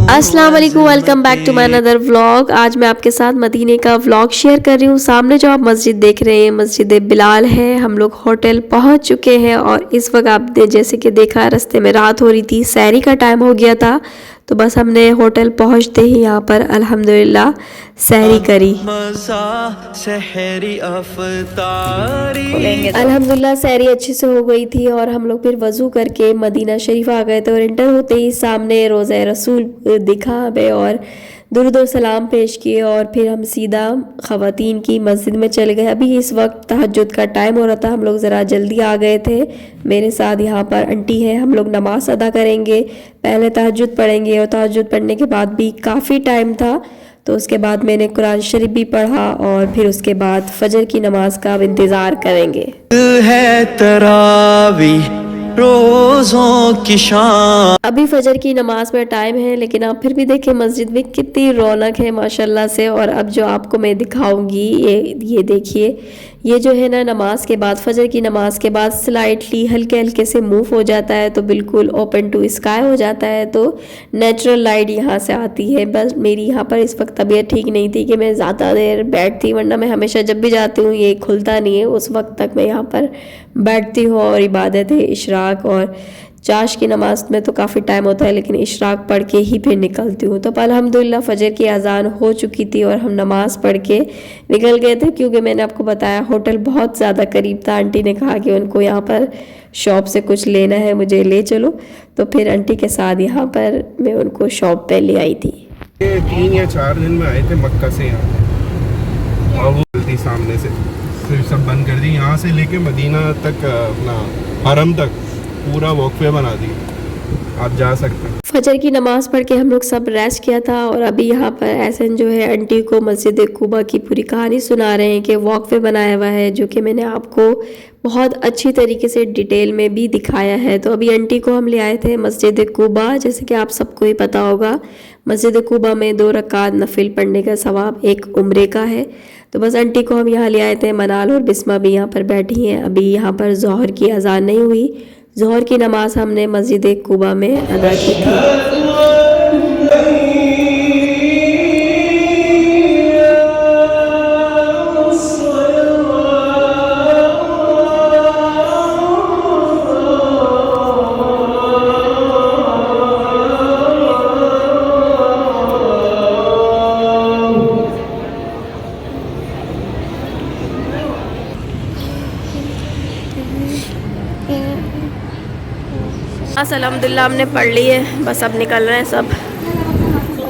अस्सलाम वालेकुम, welcome back to my another vlog. आज मैं आपके साथ मदीने का व्लॉग शेयर कर रही हूँ। सामने जो आप मस्जिद देख रहे हैं मस्जिद बिलाल है। हम लोग होटल पहुँच चुके हैं और इस वक्त आपने जैसे कि देखा रास्ते में रात हो रही थी, सहरी का टाइम हो गया था, तो बस हमने होटल पहुँचते ही यहाँ पर अल्हम्दुलिल्लाह सहरी करी। अल्हम्दुलिल्लाह सहरी अच्छे से हो गई थी और हम लोग फिर वज़ू करके मदीना शरीफ आ गए थे और इंटर होते ही सामने रोज़ा रसूल दिखा हमें और दुरूद और सलाम पेश किए और फिर हम सीधा ख़वातीन की मस्जिद में चले गए। अभी इस वक्त तहज्जुद का टाइम हो रहा था, हम लोग ज़रा जल्दी आ गए थे। मेरे साथ यहाँ पर आंटी है, हम लोग नमाज़ अदा करेंगे, पहले तहज्जुद पढ़ेंगे और तहज्जुद पढ़ने के बाद भी काफ़ी टाइम था, तो उसके बाद मैंने कुरान शरीफ भी पढ़ा और फिर उसके बाद फजर की नमाज का अब इंतज़ार करेंगे। है तरावी रोज़ों की शाम। अभी फजर की नमाज में टाइम है, लेकिन आप फिर भी देखें मस्जिद में कितनी रौनक है माशाल्लाह से। और अब जो आपको मैं दिखाऊंगी ये देखिए, ये जो है ना नमाज के बाद, फजर की नमाज के बाद स्लाइटली हल्के हल्के से मूव हो जाता है, तो बिल्कुल ओपन टू स्काई हो जाता है, तो नेचुरल लाइट यहाँ से आती है। बस मेरी यहाँ पर इस वक्त तबीयत ठीक नहीं थी कि मैं ज़्यादा देर बैठती, वरना मैं हमेशा जब भी जाती हूँ ये खुलता नहीं है, उस वक्त तक मैं यहाँ पर बैठती हूँ और इबादत है इशराक और चाश की नमाज में तो काफ़ी टाइम होता है, लेकिन इशराक पढ़ के ही फिर निकलती हूँ। तो अल्हम्दुलिल्लाह फजर की अजान हो चुकी थी और हम नमाज पढ़ के निकल गए थे, क्योंकि मैंने आपको बताया होटल बहुत ज़्यादा करीब था। आंटी ने कहा कि उनको यहाँ पर शॉप से कुछ लेना है, मुझे ले चलो, तो फिर आंटी के साथ यहाँ पर मैं उनको शॉप पे ले आई थी। 3 या 4 दिन में आए थे मक्का से यहाँ, और वो गलती सामने से फिर सब बंद कर दी। यहाँ से लेके मदीना तक अपना हरम तक पूरा वॉकवे बना दी, आप जा सकते हैं। फजर की नमाज पढ़ के हम लोग सब रेस्ट किया था और अभी यहाँ पर एहसन जो है आंटी को मस्जिद कुबा की पूरी कहानी सुना रहे हैं कि वॉकवे बनाया हुआ है, जो कि मैंने आपको बहुत अच्छी तरीके से डिटेल में भी दिखाया है। तो अभी आंटी को हम ले आए थे मस्जिद कुबा। जैसे कि आप सबको ही पता होगा, मस्जिद कुबा में 2 रकात नफिल पढ़ने का सवाब एक उम्रे का है। तो बस आंटी को हम यहाँ ले आए थे। मनाल और बिस्मा भी यहाँ पर बैठी हैं। अभी यहाँ पर ज़ोहर की अजान नहीं हुई, ज़ोहर की नमाज हमने मस्जिद कुबा में अदा की थी। अल्हम्दुलिल्लाह हमने पढ़ ली है, बस अब निकल रहे हैं सब।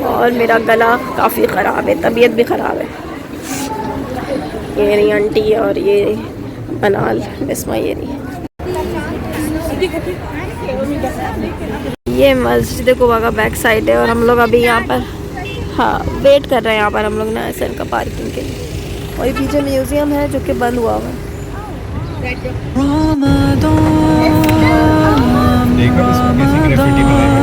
और मेरा गला काफ़ी ख़राब है, तबीयत भी ख़राब है। ये रही आंटी और ये मनाल बिस्मा, ये रही। ये मस्जिद कुबा का बैक साइड है और हम लोग अभी यहाँ पर वेट कर रहे हैं यहाँ पर हम लोग ना एसएन का पार्किंग के लिए। और ये पीछे म्यूज़ियम है जो कि बंद हुआ हुआ है। देखा कैसी ग्राफिटी बनाई है।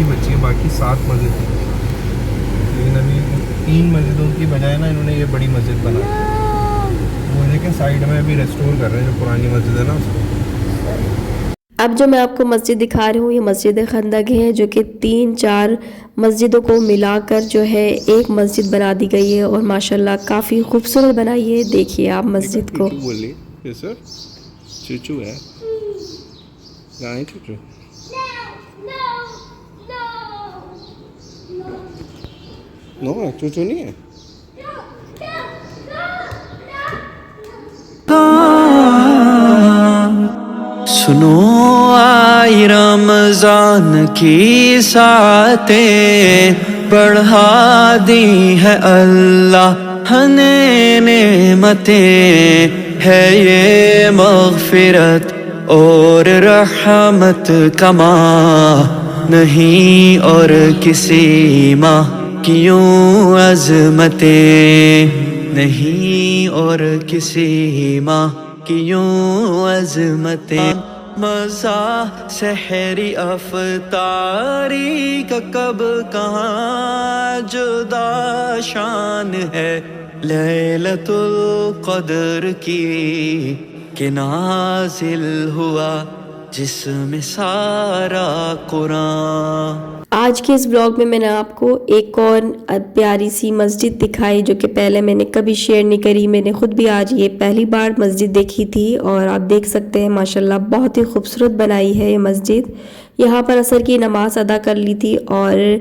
बच्ची बाकी 7 मस्जिद थी, लेकिन अभी 3 मस्जिदों की बजाय ना इन्होंने ये बड़ी मस्जिद बना, वो लेकिन साइड में अभी रेस्टोर कर रहे हैं जो पुरानी मस्जिद है ना उसको। अब जो मैं आपको मस्जिद दिखा रही हूँ ये मस्जिद खंदक है, जो कि 3-4 मस्जिदों को मिलाकर जो है एक मस्जिद बना दी गई है और माशाल्लाह काफ़ी खूबसूरत बनाई है। देखिए आप मस्जिद को। सर चूचू है, गाय चूचू। नो चूचू नहीं है। सुनो आई रमजान की सातें बढ़ा दी है अल्लाह ने नेमतें, है ये मग़फ़िरत और रहमत का माह नहीं और किसी माँ की यूं अज़मतें, नहीं और किसी माँ की यूं अज़मतें। मज़ा सहरी अफ़तारी का कब कहाँ जुदा शान है लैलतुल क़द्र की कि नाज़िल हुआ जिसमें सारा कुरान। आज के इस ब्लॉग में मैंने आपको एक और प्यारी सी मस्जिद दिखाई जो कि पहले मैंने कभी शेयर नहीं करी। मैंने खुद भी आज ये पहली बार मस्जिद देखी थी और आप देख सकते हैं माशाल्लाह बहुत ही खूबसूरत बनाई है ये मस्जिद। यहाँ पर असर की नमाज अदा कर ली थी और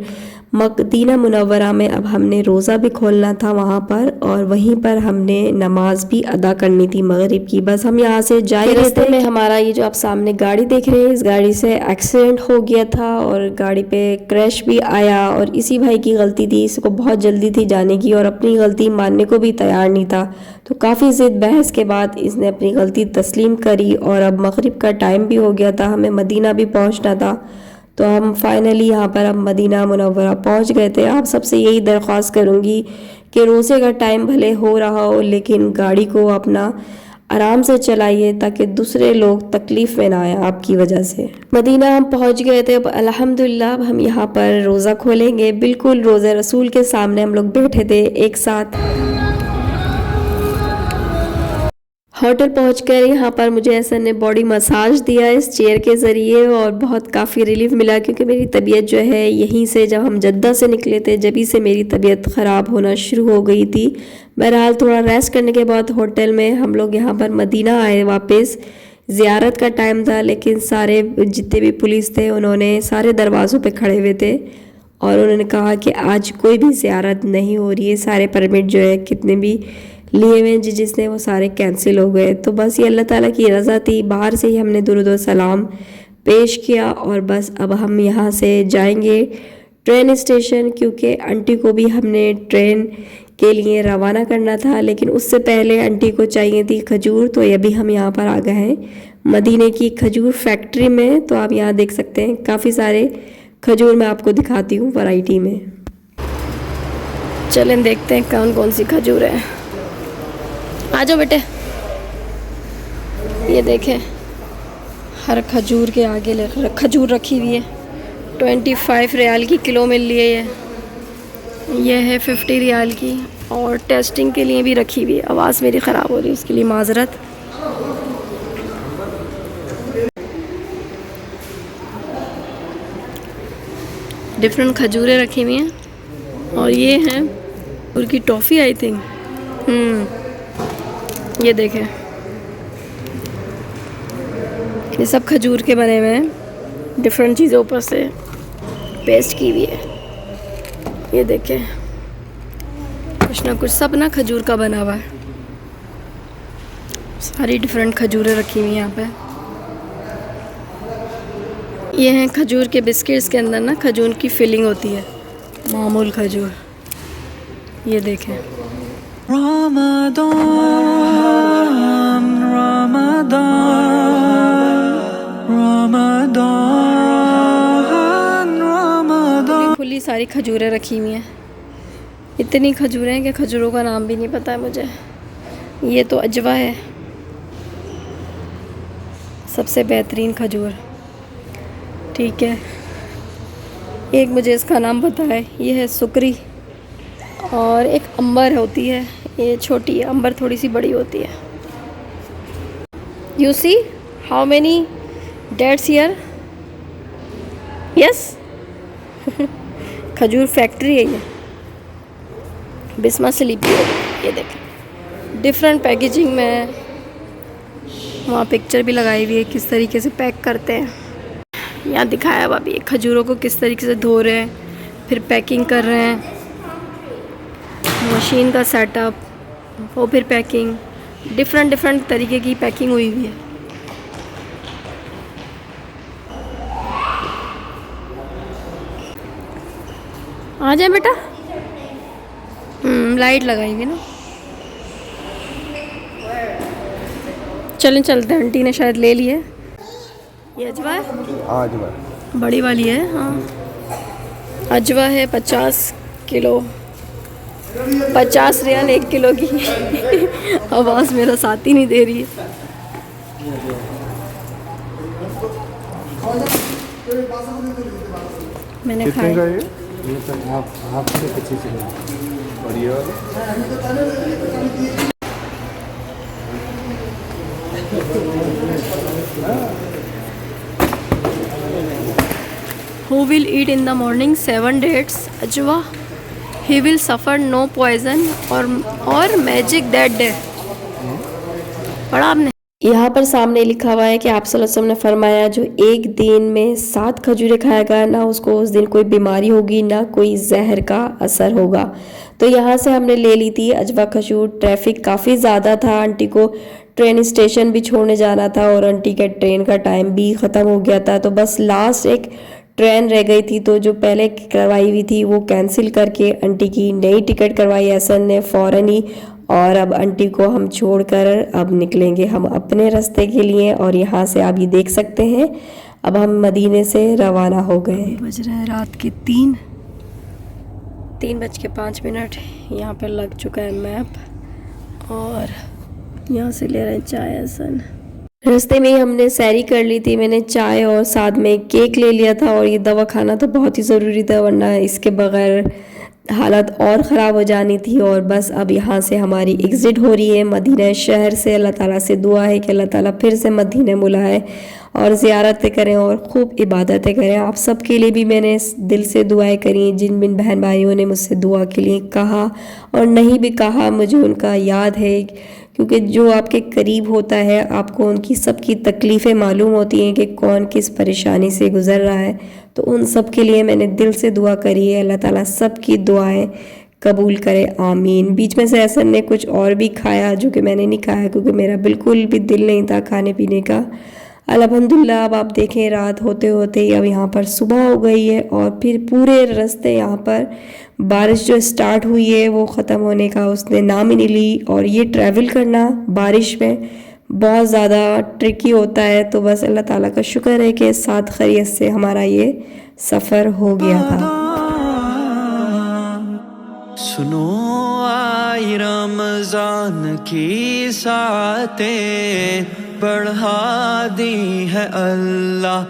मदीना मुनव्वरा में अब हमने रोज़ा भी खोलना था वहाँ पर और वहीं पर हमने नमाज भी अदा करनी थी मगरिब की। बस हम यहाँ से जा ही रहे थे में हमारा ये जो आप सामने गाड़ी देख रहे हैं इस गाड़ी से एक्सीडेंट हो गया था और गाड़ी पे क्रैश भी आया और इसी भाई की गलती थी। इसको बहुत जल्दी थी जाने की और अपनी गलती मानने को भी तैयार नहीं था। तो काफ़ी ज़िद बहस के बाद इसने अपनी गलती तस्लीम करी और अब मगरिब का टाइम भी हो गया था, हमें मदीना भी पहुँचना था। तो हम फाइनली यहाँ पर अब मदीना मुनव्वरा पहुँच गए थे। आप सबसे यही दरख्वास्त करूँगी कि रोज़े का टाइम भले हो रहा हो लेकिन गाड़ी को अपना आराम से चलाइए ताकि दूसरे लोग तकलीफ़ में ना आए आपकी वजह से। मदीना हम पहुँच गए थे। अब अल्हम्दुलिल्लाह अब हम यहाँ पर रोज़ा खोलेंगे। बिल्कुल रोज़े रसूल के सामने हम लोग बैठे थे एक साथ। होटल पहुंचकर यहाँ पर मुझे एहसन ने बॉडी मसाज दिया इस चेयर के ज़रिए और बहुत काफ़ी रिलीफ मिला क्योंकि मेरी तबीयत जो है यहीं से जब हम जद्दा से निकले थे जभी से मेरी तबीयत ख़राब होना शुरू हो गई थी। बहरहाल थोड़ा रेस्ट करने के बाद होटल में हम लोग यहाँ पर मदीना आए वापस। ज़ियारत का टाइम था लेकिन सारे जितने भी पुलिस थे उन्होंने सारे दरवाज़ों पे खड़े हुए थे और उन्होंने कहा कि आज कोई भी ज़ियारत नहीं हो रही है। सारे परमिट जो है कितने भी लिए हुए जिसने वो सारे कैंसिल हो गए। तो बस ये अल्लाह ताला की रज़ा थी। बाहर से ही हमने दुरूद व सलाम पेश किया और बस अब हम यहाँ से जाएंगे ट्रेन स्टेशन क्योंकि आंटी को भी हमने ट्रेन के लिए रवाना करना था। लेकिन उससे पहले आंटी को चाहिए थी खजूर, तो ये भी हम यहाँ पर आ गए हैं मदीने की खजूर फैक्ट्री में। तो आप यहाँ देख सकते हैं काफ़ी सारे खजूर मैं आपको दिखाती हूँ वैरायटी में। चलें देखते हैं कौन कौन सी खजूर है। आ जाओ बेटे। ये देखें हर खजूर के आगे खजूर रखी हुई है। 25 रियाल की किलो मिल रही है ये है 50 रियाल की और टेस्टिंग के लिए भी रखी हुई है। आवाज़ मेरी ख़राब हो रही है उसके लिए माजरत। डिफरेंट खजूरें रखी हुई हैं और ये हैं उनकी टॉफ़ी आई थिंक। ये देखें ये सब खजूर के बने हुए हैं, डिफरेंट चीज़ों ऊपर से पेस्ट की हुई है। ये देखें कुछ ना कुछ सब ना खजूर का बना हुआ है। सारी डिफरेंट खजूरें रखी हुई हैं यहाँ पे। ये हैं खजूर के बिस्किट्स के अंदर ना खजूर की फिलिंग होती है, मामूल खजूर। ये देखें रमज़ान खुली सारी खजूरें रखी हुई हैं। इतनी खजूरें हैं कि खजूरों का नाम भी नहीं पता है मुझे। ये तो अजवा है सबसे बेहतरीन खजूर, ठीक है। एक मुझे इसका नाम पता है, ये है सुकरी और एक अंबर होती है, ये छोटी है। अंबर थोड़ी सी बड़ी होती है। You see how many dates here? Yes खजूर फैक्ट्री है ये, बिस्मा स्लीपी। ये देखें डिफरेंट पैकेजिंग में, वहाँ पिक्चर भी लगाई हुई है किस तरीके से पैक करते हैं। यहाँ दिखाया हुआ भी खजूरों को किस तरीके से धो रहे हैं फिर पैकिंग कर रहे हैं। मशीन का सेटअप, वो फिर पैकिंग, डिफरेंट तरीके की पैकिंग हुई हुई है। आ जाए बेटा। लाइट लगाई हुई ना। चलें चलते हैं, आंटी ने शायद ले लिए। ये अजवा है। आज बार बड़ी वाली है। हाँ, अजवा है 50 किलो, 50 रियाल 1 किलो की। आवाज़ मेरा साथ ही नहीं दे रही है। मैंने कितने खाया। का ये? ये तो हाफ से 25 रुपये। और ये वाला? Who will eat in the morning 7 dates ajwa? He will suffer no poison or magic that day. पढ़ा आपने? यहाँ पर सामने लिखा हुआ है कि आप सल्लल्लाहु अलैहि वसल्लम ने फरमाया जो एक दिन में 7 खजूरें खाएगा ना उसको उस दिन कोई बीमारी होगी ना कोई जहर का असर होगा। तो यहाँ से हमने ले ली थी अजवा खजूर। ट्रैफिक काफ़ी ज़्यादा था, आंटी को ट्रेन स्टेशन भी छोड़ने जाना था और आंटी के ट्रेन का टाइम भी ख़त्म हो गया था। तो बस लास्ट एक ट्रेन रह गई थी, तो जो पहले करवाई हुई थी वो कैंसिल करके आंटी की नई टिकट करवाई एहसन ने फ़ौरन ही। और अब आंटी को हम छोड़कर अब निकलेंगे हम अपने रास्ते के लिए। और यहाँ से आप ये देख सकते हैं अब हम मदीने से रवाना हो गए। बज रहे हैं रात के 3:05। यहाँ पर लग चुका है मैप और यहाँ से ले रहे हैं चाय एहसन। रास्ते में ही हमने सैरी कर ली थी, मैंने चाय और साथ में केक ले लिया था। और ये दवा खाना तो बहुत ही ज़रूरी था वरना इसके बगैर हालत और ख़राब हो जानी थी। और बस अब यहाँ से हमारी एग्ज़िट हो रही है मदीना शहर से। अल्लाह ताला से दुआ है कि अल्लाह ताला फिर से मदीने बुलाए और ज़ियारतें करें और खूब इबादतें करें। आप सब के लिए भी मैंने दिल से दुआएं करी। जिन बिन बहन भाइयों ने मुझसे दुआ के लिए कहा और नहीं भी कहा, मुझे उनका याद है, क्योंकि जो आपके करीब होता है आपको उनकी सबकी तकलीफ़ें मालूम होती हैं कि कौन किस परेशानी से गुज़र रहा है। तो उन सब के लिए मैंने दिल से दुआ करी है। अल्लाह ताला सब की दुआएं कबूल करे, आमीन। बीच में से एहसन ने कुछ और भी खाया जो कि मैंने नहीं खाया क्योंकि मेरा बिल्कुल भी दिल नहीं था खाने पीने का। अल्हम्दुलिल्लाह अब आप देखें रात होते होते ही अब यहाँ पर सुबह हो गई है और फिर पूरे रास्ते यहाँ पर बारिश जो स्टार्ट हुई है वो ख़त्म होने का उसने नाम ही नहीं ली। और ये ट्रैवल करना बारिश में बहुत ज़्यादा ट्रिकी होता है। तो बस अल्लाह ताला का शुक्र है कि साथ खैरियत से हमारा ये सफ़र हो गया था। सुनो आई रमजान की सातें बढ़ा दी है अल्लाह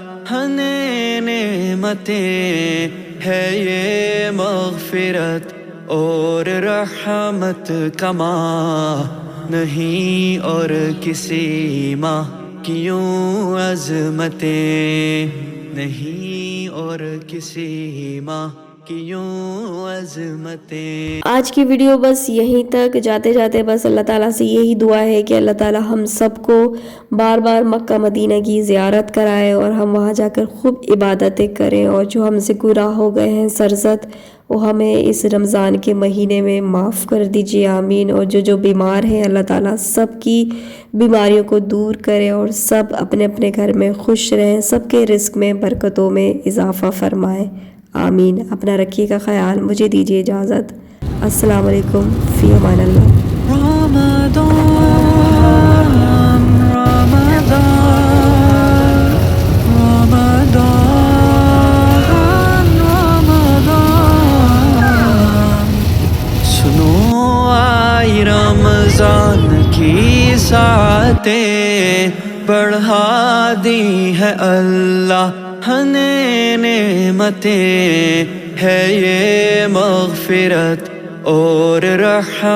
ने नेमतें, है ये मग़फ़िरत और रहमत का माह नहीं और किसी माह की यूं अज़मतें, नहीं और किसी माह की यूं अज़मतें। आज की वीडियो बस यहीं तक। जाते जाते बस अल्लाह ताला से यही दुआ है कि अल्लाह ताला हम सबको बार बार मक्का मदीना की ज़ियारत कराए और हम वहाँ जाकर खूब इबादतें करें। और जो हमसे गुनाह हो गए हैं सरज़द वो हमें इस रमज़ान के महीने में माफ़ कर दीजिए, आमीन। और जो बीमार हैं अल्लाह ताला सब की बीमारियों को दूर करे और सब अपने अपने घर में खुश रहें, सबके रिस्क में बरकतों में इजाफ़ा फरमाए, आमीन। अपना रखिएगा ख्याल, मुझे दीजिए इजाज़त। अस्सलाम वालेकुम, फ़ी अमानिल्लाह। रमजान की सातें बढ़ा दी है अल्लाह ने नेमतें, है ये मग़फ़िरत और रहमत।